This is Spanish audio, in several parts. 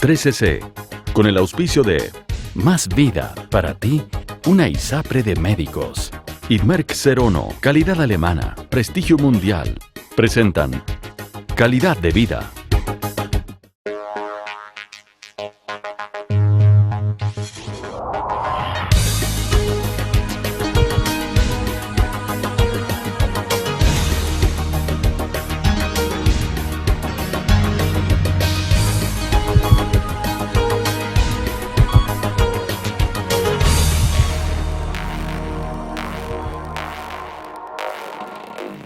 13C, con el auspicio de Más Vida para ti, una ISAPRE de médicos. Y Merck Serono, calidad alemana, prestigio mundial. Presentan Calidad de Vida.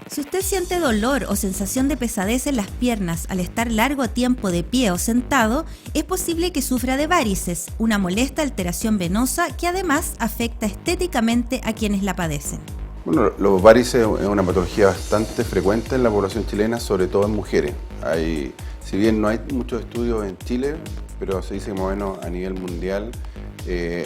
Si usted siente dolor o sensación de pesadez en las piernas al estar largo tiempo de pie o sentado, es posible que sufra de varices, una molesta alteración venosa que además afecta estéticamente a quienes la padecen. Bueno, los varices es una patología bastante frecuente en la población chilena, sobre todo en mujeres. Si bien no hay muchos estudios en Chile, pero se dice que más o menos a nivel mundial,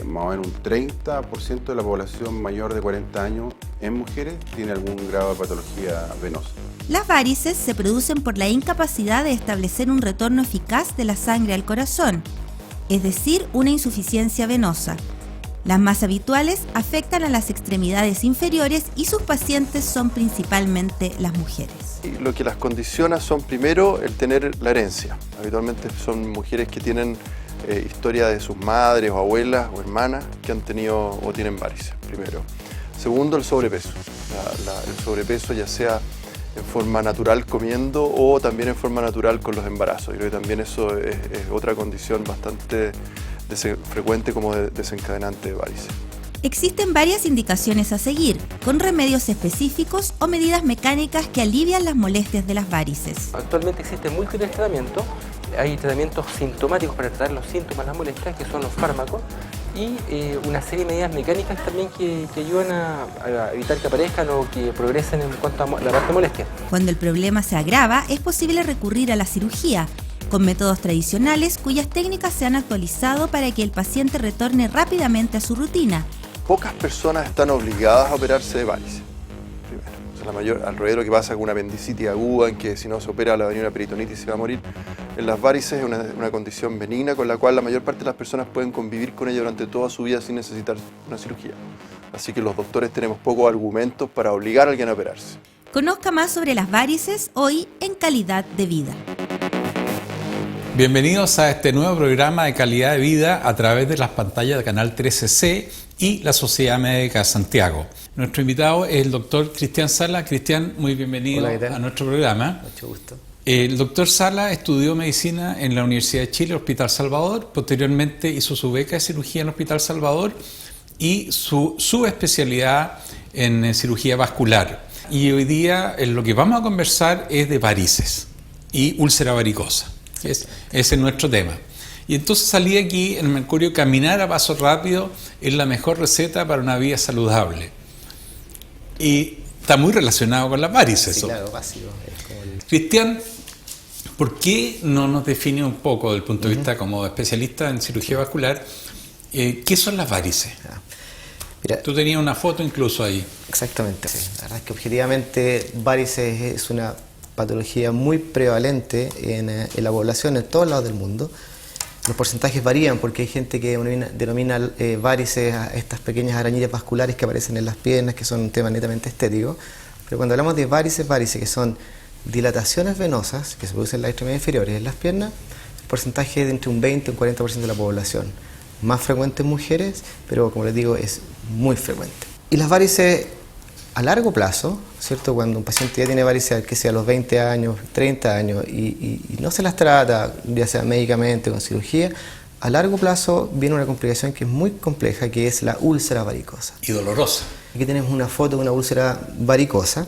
más o menos un 30% de la población mayor de 40 años en mujeres tiene algún grado de patología venosa. Las varices se producen por la incapacidad de establecer un retorno eficaz de la sangre al corazón, es decir, una insuficiencia venosa. Las más habituales afectan a las extremidades inferiores y sus pacientes son principalmente las mujeres. Lo que las condiciona son primero el tener la herencia. Habitualmente son mujeres que tienen historia de sus madres o abuelas o hermanas que han tenido o tienen varices, primero. Segundo, el sobrepeso. El sobrepeso ya sea en forma natural comiendo o también en forma natural con los embarazos. Yo creo que también eso es otra condición bastante frecuente como desencadenante de varices. Existen varias indicaciones a seguir, con remedios específicos o medidas mecánicas que alivian las molestias de las varices. Actualmente existen múltiples tratamientos. Hay tratamientos sintomáticos para tratar los síntomas, las molestias, que son los fármacos, y una serie de medidas mecánicas también que ayudan a evitar que aparezcan o que progresen en cuanto a la parte de molestia. Cuando el problema se agrava, es posible recurrir a la cirugía, con métodos tradicionales cuyas técnicas se han actualizado para que el paciente retorne rápidamente a su rutina. Pocas personas están obligadas a operarse de varices. Alrededor lo que pasa con una apendicitis aguda, en que si no se opera le va a venir una peritonitis y se va a morir. En las varices es una condición benigna con la cual la mayor parte de las personas pueden convivir con ella durante toda su vida sin necesitar una cirugía. Así que los doctores tenemos pocos argumentos para obligar a alguien a operarse. Conozca más sobre las varices hoy en Calidad de Vida. Bienvenidos a este nuevo programa de Calidad de Vida a través de las pantallas del canal 13C y la Sociedad Médica de Santiago. Nuestro invitado es el doctor Cristian Sala. Cristian, muy bienvenido a nuestro programa. Mucho gusto. El doctor Sala estudió medicina en la Universidad de Chile, Hospital Salvador. Posteriormente hizo su beca de cirugía en el Hospital Salvador y su especialidad en cirugía vascular. Y hoy día lo que vamos a conversar es de varices y úlcera varicosa. Ese es nuestro tema. Y entonces salí aquí en Mercurio: caminar a paso rápido es la mejor receta para una vida saludable. Y está muy relacionado con las varices. Sí, claro, básico. Cristian, ¿por qué no nos define un poco, desde el punto de vista como especialista en cirugía vascular, qué son las varices? Mira, tú tenías una foto incluso ahí. Exactamente. Sí. La verdad es que objetivamente varices es una patología muy prevalente en la población en todos lados del mundo. Los porcentajes varían porque hay gente que denomina varices a estas pequeñas arañitas vasculares que aparecen en las piernas, que son un tema netamente estético. Pero cuando hablamos de varices que son dilataciones venosas que se producen en las extremidades inferiores en las piernas, el porcentaje es de entre un 20 y un 40% de la población. Más frecuente en mujeres, pero como les digo, es muy frecuente. Y las varices a largo plazo, ¿cierto? Cuando un paciente ya tiene varices, que sea a los 20 años, 30 años, y no se las trata, ya sea médicamente o con cirugía, a largo plazo viene una complicación que es muy compleja, que es la úlcera varicosa. Y dolorosa. Aquí tenemos una foto de una úlcera varicosa,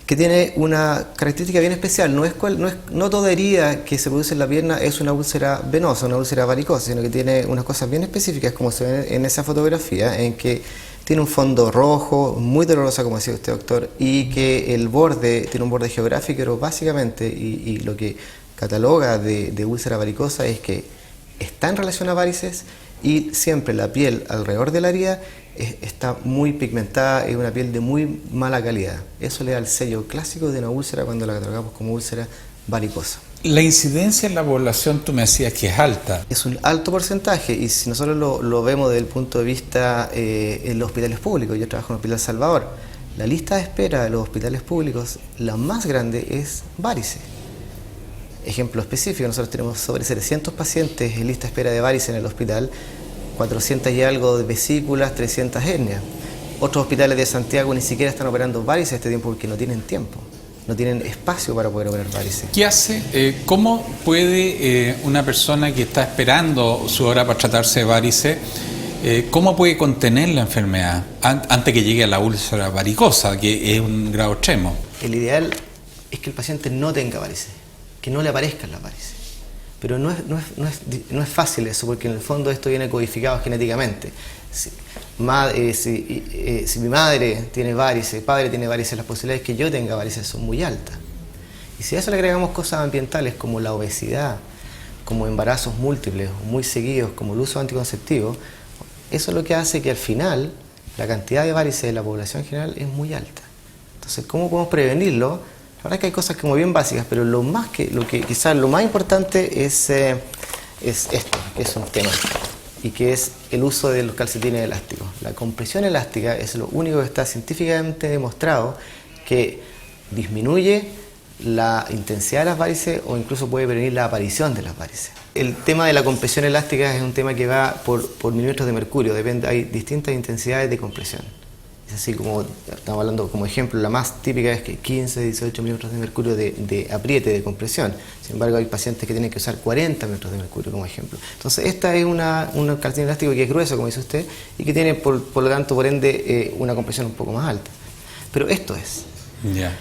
que tiene una característica bien especial. No toda herida que se produce en la pierna es una úlcera venosa, una úlcera varicosa, sino que tiene unas cosas bien específicas, como se ve en esa fotografía, en que tiene un fondo rojo, muy dolorosa, como decía usted, doctor, y que el borde tiene un borde geográfico, pero básicamente, y lo que cataloga de úlcera varicosa es que está en relación a varices y siempre la piel alrededor de la herida está muy pigmentada, es una piel de muy mala calidad. Eso le da el sello clásico de una úlcera cuando la catalogamos como úlcera varicosa. La incidencia en la población, tú me decías que es alta. Es un alto porcentaje y si nosotros lo vemos desde el punto de vista en los hospitales públicos, yo trabajo en el Hospital Salvador, la lista de espera de los hospitales públicos, la más grande es varices. Ejemplo específico, nosotros tenemos sobre 700 pacientes en lista de espera de varices en el hospital, 400 y algo de vesículas, 300 hernias. Otros hospitales de Santiago ni siquiera están operando varices a este tiempo porque no tienen tiempo. No tienen espacio para poder operar varices. ¿Qué hace? ¿Cómo puede una persona que está esperando su hora para tratarse de varices, cómo puede contener la enfermedad antes que llegue a la úlcera varicosa, que es un grado extremo? El ideal es que el paciente no tenga varices, que no le aparezcan las varices. Pero no es fácil eso, porque en el fondo esto viene codificado genéticamente. Si mi madre tiene varices, mi padre tiene varices, las posibilidades de que yo tenga varices son muy altas. Y si a eso le agregamos cosas ambientales como la obesidad, como embarazos múltiples o muy seguidos, como el uso anticonceptivo, eso es lo que hace que al final la cantidad de varices de la población general es muy alta. Entonces, ¿cómo podemos prevenirlo? La verdad es que hay cosas como bien básicas, pero quizás lo más importante es esto, que es un tema, y que es el uso de los calcetines elásticos. La compresión elástica es lo único que está científicamente demostrado que disminuye la intensidad de las varices o incluso puede prevenir la aparición de las varices. El tema de la compresión elástica es un tema que va por milímetros de mercurio, hay distintas intensidades de compresión. Es así como, estamos hablando como ejemplo, la más típica es que 15, 18 milímetros de mercurio de apriete, de compresión. Sin embargo, hay pacientes que tienen que usar 40 milímetros de mercurio como ejemplo. Entonces, esta es un calcetín elástico que es grueso, como dice usted, y que tiene, por lo tanto, por ende, una compresión un poco más alta. Pero esto es. Ya.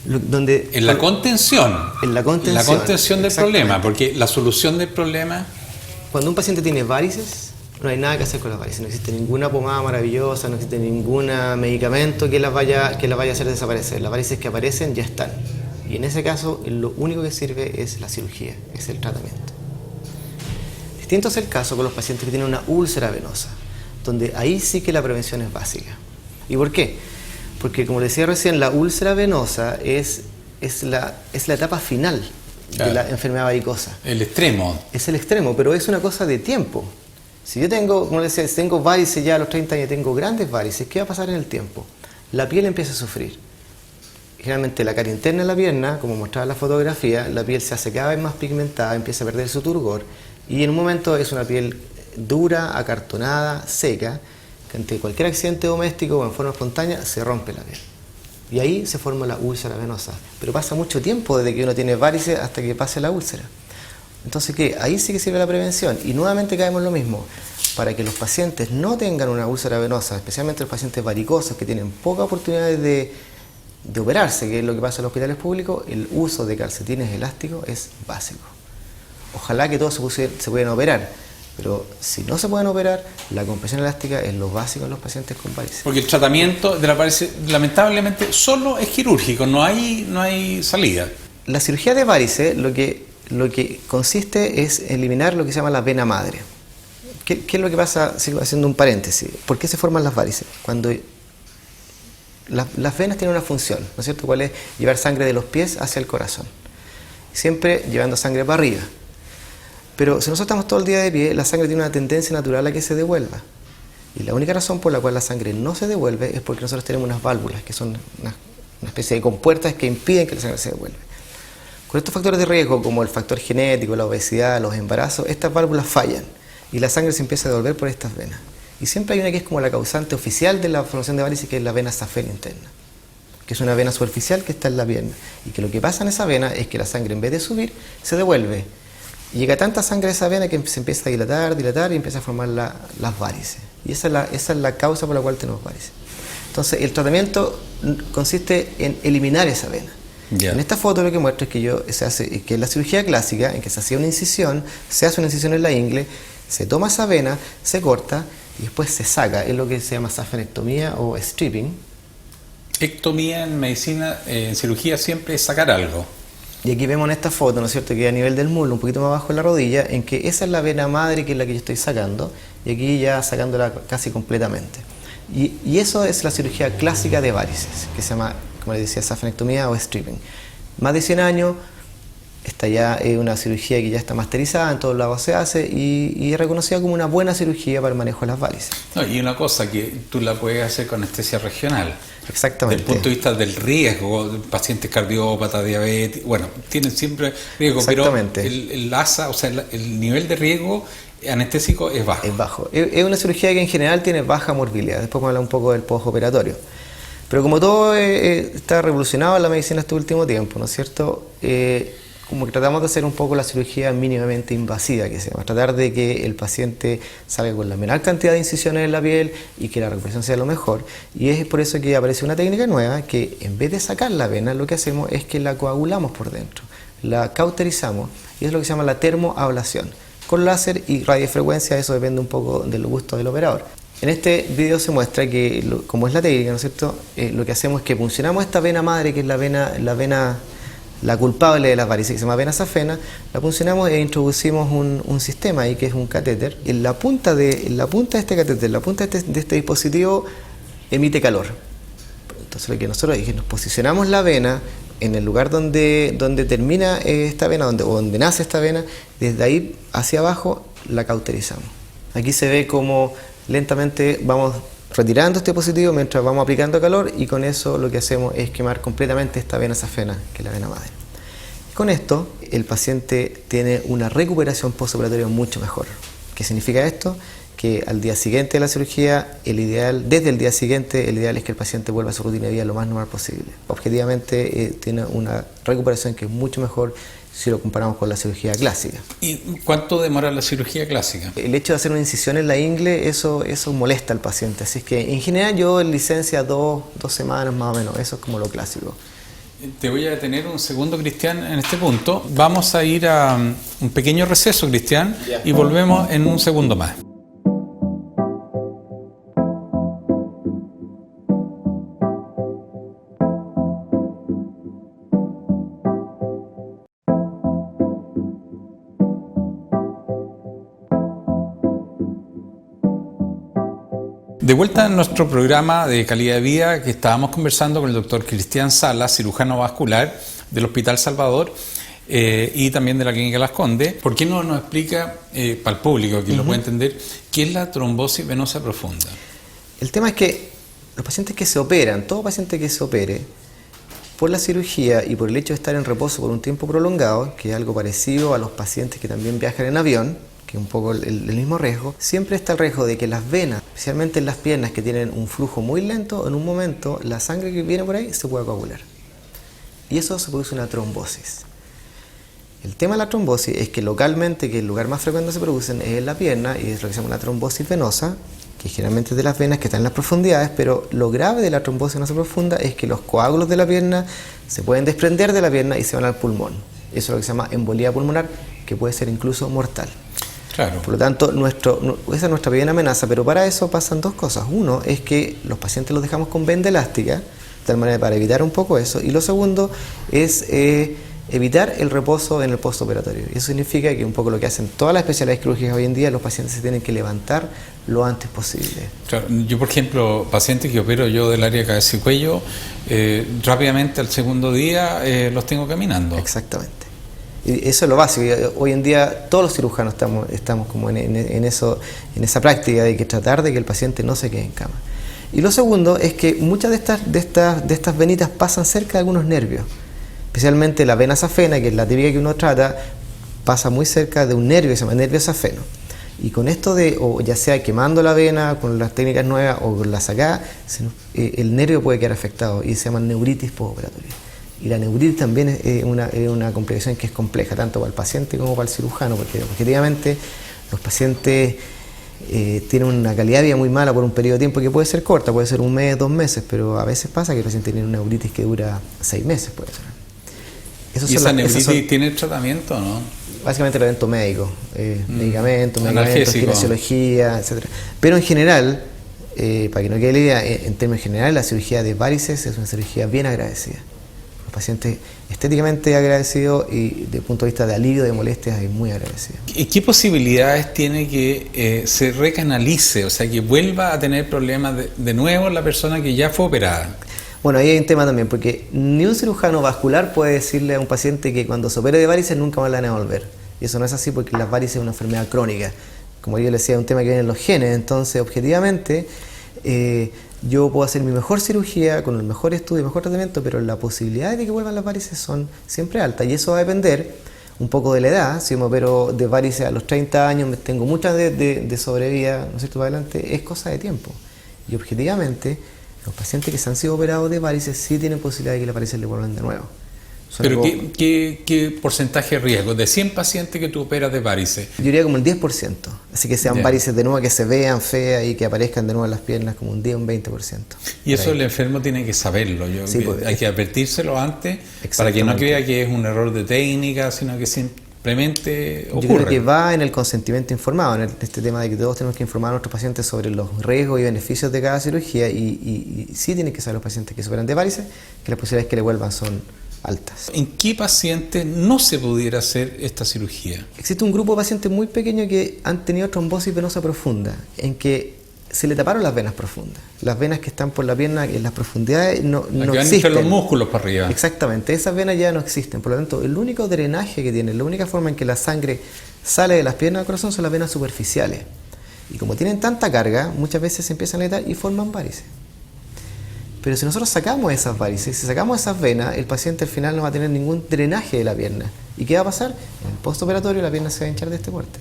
En la contención. En la contención. La contención del problema, porque la solución del problema... Cuando un paciente tiene varices, no hay nada que hacer con las varices, no existe ninguna pomada maravillosa, no existe ningún medicamento que las vaya a hacer desaparecer. Las varices que aparecen ya están. Y en ese caso, lo único que sirve es la cirugía, es el tratamiento. Distinto es el caso con los pacientes que tienen una úlcera venosa, donde ahí sí que la prevención es básica. ¿Y por qué? Porque, como les decía recién, la úlcera venosa es la etapa final de la enfermedad varicosa. El extremo. Es el extremo, pero es una cosa de tiempo. Si yo tengo, como les decía, si tengo varices ya a los 30 años, tengo grandes varices, ¿qué va a pasar en el tiempo? La piel empieza a sufrir. Generalmente la cara interna de la pierna, como mostraba la fotografía, la piel se hace cada vez más pigmentada, empieza a perder su turgor y en un momento es una piel dura, acartonada, seca, que ante cualquier accidente doméstico o en forma espontánea se rompe la piel. Y ahí se forma la úlcera venosa. Pero pasa mucho tiempo desde que uno tiene varices hasta que pase la úlcera. Entonces, ¿qué? Ahí sí que sirve la prevención. Y nuevamente caemos en lo mismo. Para que los pacientes no tengan una úlcera venosa, especialmente los pacientes varicosos que tienen pocas oportunidades de operarse, que es lo que pasa en los hospitales públicos, el uso de calcetines elásticos es básico. Ojalá que todos se pudieran operar, pero si no se pueden operar, la compresión elástica es lo básico en los pacientes con varices. Porque el tratamiento de la varices, lamentablemente, solo es quirúrgico, no hay salida. La cirugía de varices lo que consiste es eliminar lo que se llama la vena madre. ¿Qué es lo que pasa? Sigo haciendo un paréntesis. ¿Por qué se forman las varices? Cuando las venas tienen una función, ¿no es cierto? ¿Cuál es? Llevar sangre de los pies hacia el corazón. Siempre llevando sangre para arriba. Pero si nosotros estamos todo el día de pie, la sangre tiene una tendencia natural a que se devuelva. Y la única razón por la cual la sangre no se devuelve es porque nosotros tenemos unas válvulas, que son una especie de compuertas que impiden que la sangre se devuelva. Con estos factores de riesgo, como el factor genético, la obesidad, los embarazos, estas válvulas fallan y la sangre se empieza a devolver por estas venas. Y siempre hay una que es como la causante oficial de la formación de varices, que es la vena safena interna, que es una vena superficial que está en la pierna. Y que lo que pasa en esa vena es que la sangre, en vez de subir, se devuelve. Y llega tanta sangre a esa vena que se empieza a dilatar y empieza a formar las varices. Y esa es la causa por la cual tenemos varices. Entonces, el tratamiento consiste en eliminar esa vena. Yeah. En esta foto lo que muestro es que es la cirugía clásica, en que se hacía una incisión, se hace una incisión en la ingle, se toma esa vena, se corta y después se saca. Es lo que se llama safenectomía o stripping. Ectomía en medicina, en cirugía siempre es sacar algo. Y aquí vemos en esta foto, ¿no es cierto?, que a nivel del muslo, un poquito más abajo de la rodilla, en que esa es la vena madre, que es la que yo estoy sacando, y aquí ya sacándola casi completamente. Y eso es la cirugía clásica de varices, que se llama, como les decía, safenectomía o stripping. Más de 100 años, Esta ya es una cirugía que ya está masterizada, en todos lados se hace y es reconocida como una buena cirugía para el manejo de las varices. No, y una cosa, que tú la puedes hacer con anestesia regional. Exactamente. Desde el punto de vista del riesgo, pacientes cardiópatas, diabetes, bueno, tienen siempre riesgo, pero el ASA, o sea, el nivel de riesgo anestésico es bajo. Es bajo. Es una cirugía que en general tiene baja morbilidad. Después vamos a hablar un poco del postoperatorio. Pero como todo está revolucionado en la medicina este último tiempo, ¿no es cierto? Como que tratamos de hacer un poco la cirugía mínimamente invasiva, que se llama, tratar de que el paciente salga con la menor cantidad de incisiones en la piel y que la recuperación sea lo mejor. Y es por eso que aparece una técnica nueva que en vez de sacar la vena, lo que hacemos es que la coagulamos por dentro, la cauterizamos, y es lo que se llama la termoablación. Con láser y radiofrecuencia, eso depende un poco del gusto del operador. En este video se muestra que, como es la técnica, ¿no es cierto? Lo que hacemos es que puncionamos esta vena madre, que es la culpable de las varices, que se llama vena safena, la puncionamos e introducimos un sistema ahí que es un catéter. En la punta de este catéter, la punta de este dispositivo emite calor. Entonces lo que nosotros es que nos posicionamos la vena en el lugar donde termina esta vena, donde nace esta vena, desde ahí hacia abajo la cauterizamos. Aquí se ve como lentamente vamos retirando este dispositivo mientras vamos aplicando calor, y con eso lo que hacemos es quemar completamente esta vena safena, que es la vena madre. Y con esto el paciente tiene una recuperación postoperatoria mucho mejor. ¿Qué significa esto? Que al día siguiente de la cirugía, desde el día siguiente, el ideal es que el paciente vuelva a su rutina de vida lo más normal posible. Objetivamente tiene una recuperación que es mucho mejor si lo comparamos con la cirugía clásica. ¿Y cuánto demora la cirugía clásica? El hecho de hacer una incisión en la ingle, eso molesta al paciente. Así es que en general yo en licencia 2 semanas más o menos, eso es como lo clásico. Te voy a detener un segundo, Cristian, en este punto. Vamos a ir a un pequeño receso, Cristian, y volvemos en un segundo más. De vuelta en nuestro programa de calidad de vida, que estábamos conversando con el doctor Cristian Salas, cirujano vascular del Hospital Salvador y también de la Clínica Las Condes. ¿Por qué no nos explica, para el público que lo pueda entender, qué es la trombosis venosa profunda? El tema es que los pacientes que se operan, todo paciente que se opere, por la cirugía y por el hecho de estar en reposo por un tiempo prolongado, que es algo parecido a los pacientes que también viajan en avión, que es un poco el mismo riesgo, siempre está el riesgo de que las venas, especialmente en las piernas que tienen un flujo muy lento, en un momento la sangre que viene por ahí se puede coagular. Y eso se produce una trombosis. El tema de la trombosis es que localmente, que el lugar más frecuente se producen es en la pierna, y es lo que se llama una trombosis venosa, que generalmente es de las venas que están en las profundidades, pero lo grave de la trombosis venosa profunda es que los coágulos de la pierna se pueden desprender de la pierna y se van al pulmón. Eso es lo que se llama embolía pulmonar, que puede ser incluso mortal. Claro. Por lo tanto, esa es nuestra primera amenaza, pero para eso pasan dos cosas. Uno es que los pacientes los dejamos con venda elástica, de tal manera para evitar un poco eso, y lo segundo es evitar el reposo en el postoperatorio. Eso significa que un poco lo que hacen todas las especialidades quirúrgicas hoy en día, los pacientes se tienen que levantar lo antes posible. Claro, yo, por ejemplo, pacientes que opero yo del área de cabeza y cuello, rápidamente al segundo día los tengo caminando. Exactamente. Y eso es lo básico. Hoy en día todos los cirujanos estamos como en esa práctica de que tratar de que el paciente no se quede en cama. Y lo segundo es que muchas de estas venitas pasan cerca de algunos nervios, especialmente la vena safena, que es la típica que uno trata, pasa muy cerca de un nervio que se llama nervio safeno. Y con esto o ya sea quemando la vena con las técnicas nuevas o con la sacada, el nervio puede quedar afectado y se llama neuritis postoperatoria. Y la neuritis también es una complicación que es compleja, tanto para el paciente como para el cirujano, porque objetivamente los pacientes tienen una calidad de vida muy mala por un periodo de tiempo que puede ser corta, puede ser 1 mes, 2 meses, pero a veces pasa que el paciente tiene una neuritis que dura 6 meses, puede ser. ¿Y esa neuritis tiene tratamiento o no? Básicamente tratamiento médico, medicamentos, kinesiología, etc. Pero en general, para que no quede la idea, en términos generales, la cirugía de varices es una cirugía bien agradecida. Los pacientes estéticamente agradecidos y desde el punto de vista de alivio de molestias es muy agradecido. ¿Y qué posibilidades tiene que se recanalice, o sea, que vuelva a tener problemas de nuevo la persona que ya fue operada? Bueno, ahí hay un tema también, porque ni un cirujano vascular puede decirle a un paciente que cuando se opere de varices nunca más la van a volver. Y eso no es así porque las varices es una enfermedad crónica. Como yo le decía, es un tema que viene en los genes. Entonces, objetivamente, yo puedo hacer mi mejor cirugía con el mejor estudio, el mejor tratamiento, pero las posibilidades de que vuelvan las varices son siempre altas. Y eso va a depender un poco de la edad. Si yo me opero de varices a los 30 años, tengo muchas de sobrevida, ¿no es cierto?, para adelante, es cosa de tiempo. Y objetivamente, los pacientes que se han sido operados de varices sí tienen posibilidad de que las varices le vuelvan de nuevo. ¿Pero qué porcentaje de riesgo? De 100 pacientes que tú operas de varices. Yo diría como el 10%. Así que sean varices de nuevo, que se vean feas y que aparezcan de nuevo en las piernas, como un 10 o un 20%. Y eso el enfermo tiene que saberlo. Sí, hay que advertírselo antes para que no crea que es un error de técnica, sino que simplemente ocurre. Yo creo que va en el consentimiento informado, en este tema de que todos tenemos que informar a nuestros pacientes sobre los riesgos y beneficios de cada cirugía y sí tienen que saber los pacientes que se operan de varices que las posibilidades que le vuelvan son altas. ¿En qué pacientes no se pudiera hacer esta cirugía? Existe un grupo de pacientes muy pequeño que han tenido trombosis venosa profunda, en que se le taparon las venas profundas. Las venas que están por la pierna, en las profundidades, no existen. Entre los músculos para arriba. Exactamente, esas venas ya no existen. Por lo tanto, el único drenaje que tienen, la única forma en que la sangre sale de las piernas al corazón son las venas superficiales. Y como tienen tanta carga, muchas veces se empiezan a irritar y forman varices. Pero si nosotros sacamos esas varices, si sacamos esas venas, el paciente al final no va a tener ningún drenaje de la pierna. ¿Y qué va a pasar? En el postoperatorio la pierna se va a hinchar de este corte.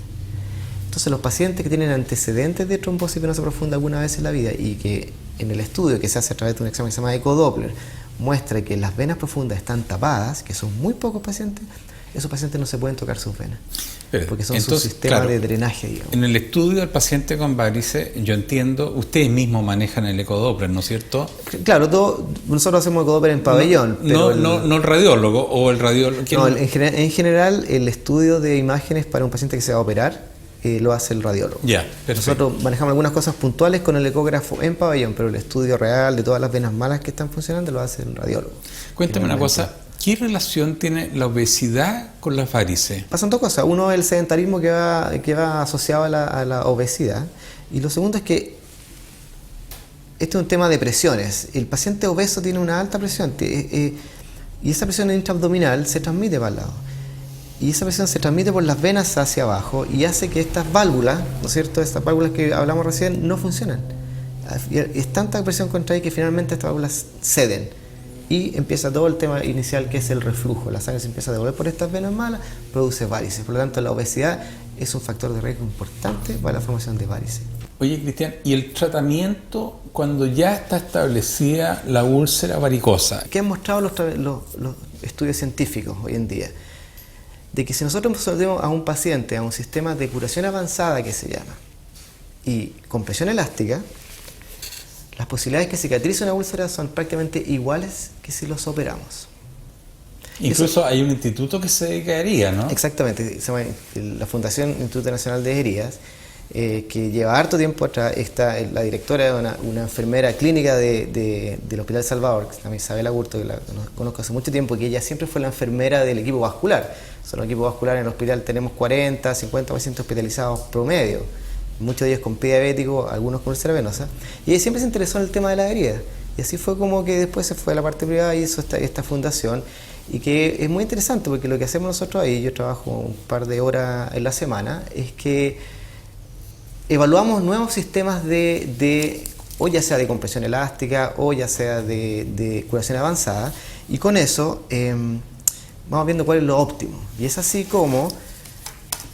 Entonces los pacientes que tienen antecedentes de trombosis venosa profunda alguna vez en la vida y que en el estudio que se hace a través de un examen que se llama ecodoppler muestra que las venas profundas están tapadas, que son muy pocos pacientes, esos pacientes no se pueden tocar sus venas. Porque son su sistema de drenaje, digamos. En el estudio del paciente con varices, yo entiendo, ustedes mismos manejan el ecodoppler, ¿no es cierto? Claro, nosotros hacemos ecodoppler en pabellón. No el radiólogo o el radiólogo. No, en general, el estudio de imágenes para un paciente que se va a operar lo hace el radiólogo. Ya, perfecto. Nosotros manejamos algunas cosas puntuales con el ecógrafo en pabellón, pero el estudio real de todas las venas malas que están funcionando lo hace el radiólogo. Cuéntame una cosa. ¿Qué relación tiene la obesidad con las varices? Pasan dos cosas. Uno es el sedentarismo que va asociado a la obesidad. Y lo segundo es que este es un tema de presiones. El paciente obeso tiene una alta presión y esa presión intraabdominal se transmite para el lado. Y esa presión se transmite por las venas hacia abajo y hace que estas válvulas, ¿no es cierto?, estas válvulas que hablamos recién, no funcionan. Es tanta presión contraída que finalmente estas válvulas ceden. Y empieza todo el tema inicial que es el reflujo. La sangre se empieza a devolver por estas venas malas, produce varices. Por lo tanto, la obesidad es un factor de riesgo importante para la formación de varices. Oye, Cristian, ¿y el tratamiento cuando ya está establecida la úlcera varicosa? ¿Qué han mostrado los estudios científicos hoy en día? De que si nosotros sometemos a un paciente a un sistema de curación avanzada que se llama y con presión elástica, las posibilidades de que cicatrice una úlcera son prácticamente iguales que si los operamos. Incluso hay un instituto que se dedicaría, ¿no? Exactamente, se llama la Fundación Instituto Nacional de Heridas, que lleva harto tiempo atrás. Está la directora de una enfermera clínica del Hospital Salvador, que se llama Isabel Agurto, que la conozco hace mucho tiempo, que ella siempre fue la enfermera del equipo vascular. En el equipo vascular en el hospital tenemos 40, 50 pacientes hospitalizados promedio. Muchos de ellos con pie diabético, algunos con úlcera venosa, y ella siempre se interesó en el tema de la herida, y así fue como que después se fue a la parte privada y hizo esta fundación, y que es muy interesante porque lo que hacemos nosotros ahí, yo trabajo un par de horas en la semana, es que evaluamos nuevos sistemas o ya sea de compresión elástica o ya sea de curación avanzada, y con eso vamos viendo cuál es lo óptimo, y es así como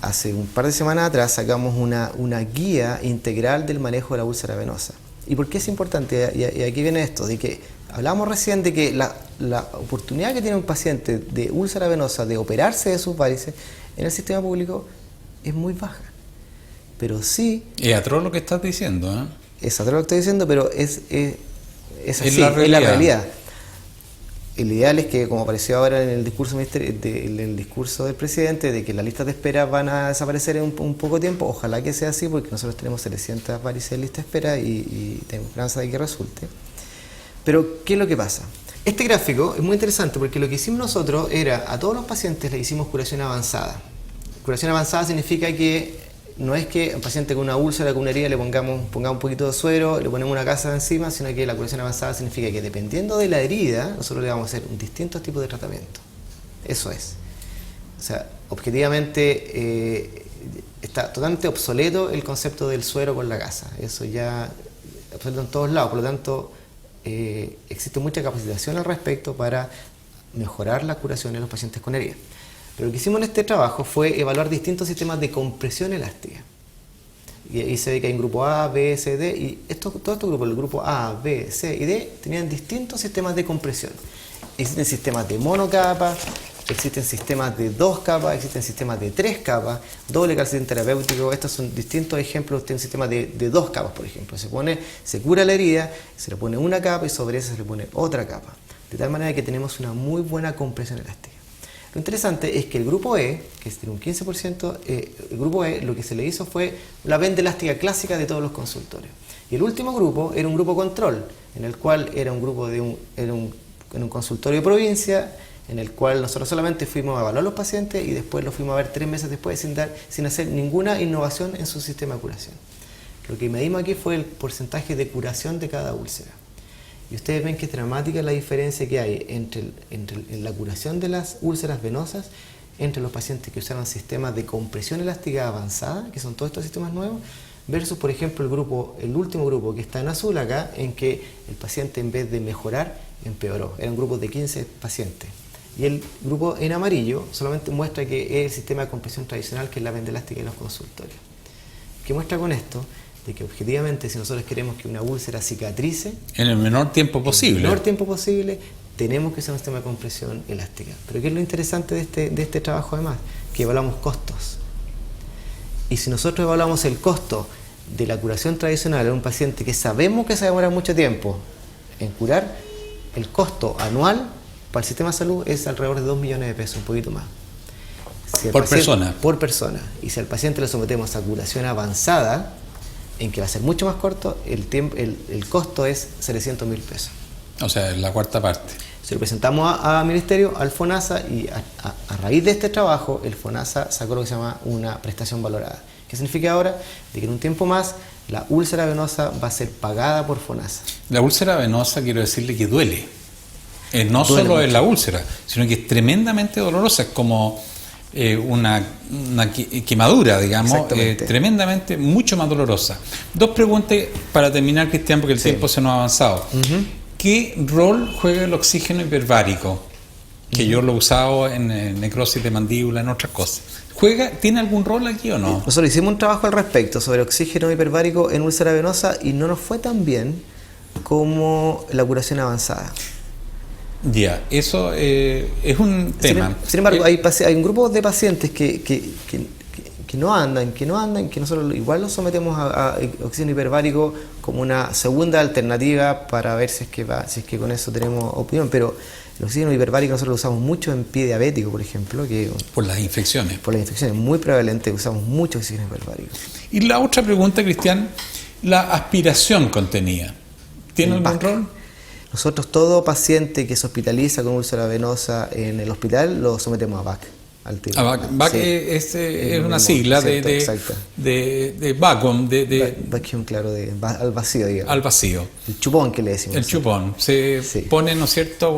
hace un par de semanas atrás sacamos una guía integral del manejo de la úlcera venosa. ¿Y por qué es importante? Y aquí viene esto, de que hablábamos recién de que la oportunidad que tiene un paciente de úlcera venosa de operarse de sus varices en el sistema público es muy baja. Pero sí... Es atroz lo que estás diciendo, ¿eh? Es atroz lo que estoy diciendo, pero es así, es la realidad. El ideal es que, como apareció ahora en el discurso del presidente, de que las listas de espera van a desaparecer en un poco tiempo, ojalá que sea así, porque nosotros tenemos 700 varices en lista de espera y tenemos esperanza de que resulte. Pero, ¿qué es lo que pasa? Este gráfico es muy interesante porque lo que hicimos nosotros era, a todos los pacientes le hicimos curación avanzada. Curación avanzada significa que no es que a un paciente con una úlcera, con una herida, le pongamos un poquito de suero, le ponemos una gasa encima, sino que la curación avanzada significa que dependiendo de la herida, nosotros le vamos a hacer distintos tipos de tratamiento. Eso es. O sea, objetivamente está totalmente obsoleto el concepto del suero con la gasa. Eso ya obsoleto en todos lados, por lo tanto existe mucha capacitación al respecto para mejorar la curación en los pacientes con heridas. Pero lo que hicimos en este trabajo fue evaluar distintos sistemas de compresión elástica. Y ahí se ve que hay un grupo A, B, C, D, y todos estos grupos, el grupo A, B, C y D, tenían distintos sistemas de compresión. Existen sistemas de monocapa, existen sistemas de 2 capas, existen sistemas de 3 capas, doble calcetín terapéutico. Estos son distintos ejemplos de un sistema de 2 capas, por ejemplo. Se cura la herida, se le pone una capa y sobre esa se le pone otra capa. De tal manera que tenemos una muy buena compresión elástica. Lo interesante es que el grupo E, que tiene un 15%, el grupo E lo que se le hizo fue la venda elástica clásica de todos los consultorios. Y el último grupo era un grupo control, en el cual era un grupo en un consultorio de provincia, en el cual nosotros solamente fuimos a evaluar a los pacientes y después los fuimos a ver 3 meses después sin hacer ninguna innovación en su sistema de curación. Lo que medimos aquí fue el porcentaje de curación de cada úlcera. Y ustedes ven que es dramática la diferencia que hay en la curación de las úlceras venosas entre los pacientes que usaron sistemas de compresión elástica avanzada, que son todos estos sistemas nuevos, versus, por ejemplo, el último grupo que está en azul acá, en que el paciente en vez de mejorar, empeoró. Era un grupo de 15 pacientes. Y el grupo en amarillo solamente muestra que es el sistema de compresión tradicional, que es la venda elástica en los consultorios. ¿Qué muestra con esto? De que objetivamente, si nosotros queremos que una úlcera cicatrice en el menor tiempo posible, tenemos que usar un sistema de compresión elástica. Pero ¿qué es lo interesante de este trabajo además? Que evaluamos costos. Y si nosotros evaluamos el costo de la curación tradicional en un paciente que sabemos que se demora mucho tiempo en curar, el costo anual para el sistema de salud es alrededor de 2 millones de pesos, un poquito más. Por persona. Por persona. Y si al paciente le sometemos a curación avanzada, en que va a ser mucho más corto, el costo es 700.000 pesos. O sea, la cuarta parte. Se lo presentamos a Ministerio, al FONASA, y a raíz de este trabajo, el FONASA sacó lo que se llama una prestación valorada. ¿Qué significa ahora? De que en un tiempo más, la úlcera venosa va a ser pagada por FONASA. La úlcera venosa, quiero decirle que duele. No Duele solo mucho. es la úlcera, sino que es tremendamente dolorosa. Es como una quemadura, digamos, tremendamente, mucho más dolorosa. 2 preguntas para terminar, Cristian, porque el tiempo se nos ha avanzado. ¿Qué rol juega el oxígeno hiperbárico? Que yo lo he usado en necrosis de mandíbula, en otras cosas. ¿Tiene algún rol aquí o no? Nosotros hicimos un trabajo al respecto sobre oxígeno hiperbárico en úlcera venosa y no nos fue tan bien como la curación avanzada. Ya, eso es un tema. Sin embargo, hay un grupo de pacientes que no andan, que nosotros igual los sometemos a oxígeno hiperbárico como una segunda alternativa para ver si es que con eso tenemos opinión, pero el oxígeno hiperbárico nosotros lo usamos mucho en pie diabético, por ejemplo, que por las infecciones. Por las infecciones, muy prevalente, usamos mucho oxígeno hiperbárico. Y la otra pregunta, Cristian, la aspiración contenida, ¿tiene algún rol? Nosotros, todo paciente que se hospitaliza con úlcera venosa en el hospital, lo sometemos a VAC. VAC es una sigla de vacuum, vacuum, claro, al vacío, digamos. Al vacío. El chupón que le decimos. El chupón. Se pone, ¿no es cierto?,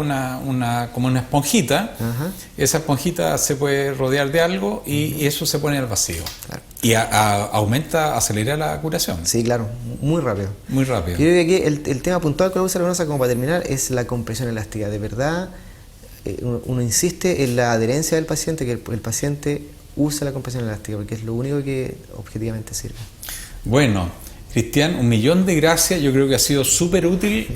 como una esponjita. Ajá. Esa esponjita se puede rodear de algo y eso se pone al vacío. Claro. Y acelera la curación. Sí, claro, muy rápido. Muy rápido. Yo creo que aquí el tema puntual con la úlcera venosa, como para terminar, es la compresión elástica. De verdad, uno insiste en la adherencia del paciente, que el paciente use la compresión elástica, porque es lo único que objetivamente sirve. Bueno, Cristian, 1.000.000 de gracias. Yo creo que ha sido súper útil.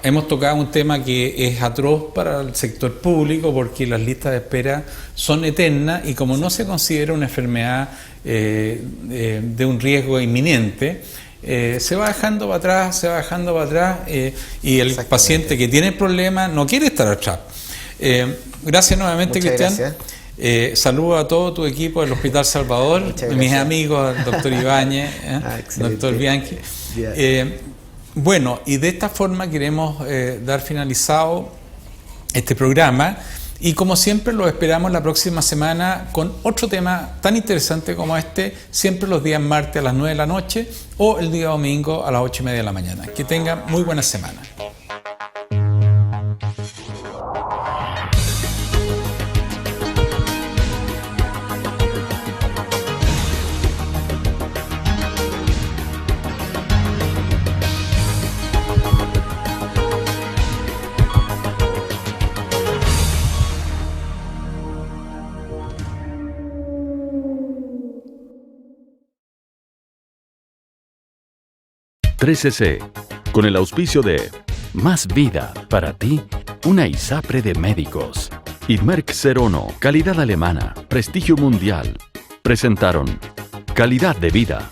Hemos tocado un tema que es atroz para el sector público, porque las listas de espera son eternas y como no se considera una enfermedad de un riesgo inminente, se va dejando para atrás, y el paciente que tiene problemas no quiere estar atrás. Gracias nuevamente, Cristian. Saludo a todo tu equipo del Hospital Salvador, mis amigos, el doctor Ibáñez, doctor Bianchi. Bueno, y de esta forma queremos dar finalizado este programa, Y como siempre, los esperamos la próxima semana con otro tema tan interesante como este, siempre los días martes a las 9 de la noche o el día domingo a las 8:30 de la mañana. Que tengan muy buena semana. .3cc, con el auspicio de Más Vida, para ti, una ISAPRE de médicos. Y Merck 01, calidad alemana, prestigio mundial. Presentaron Calidad de Vida.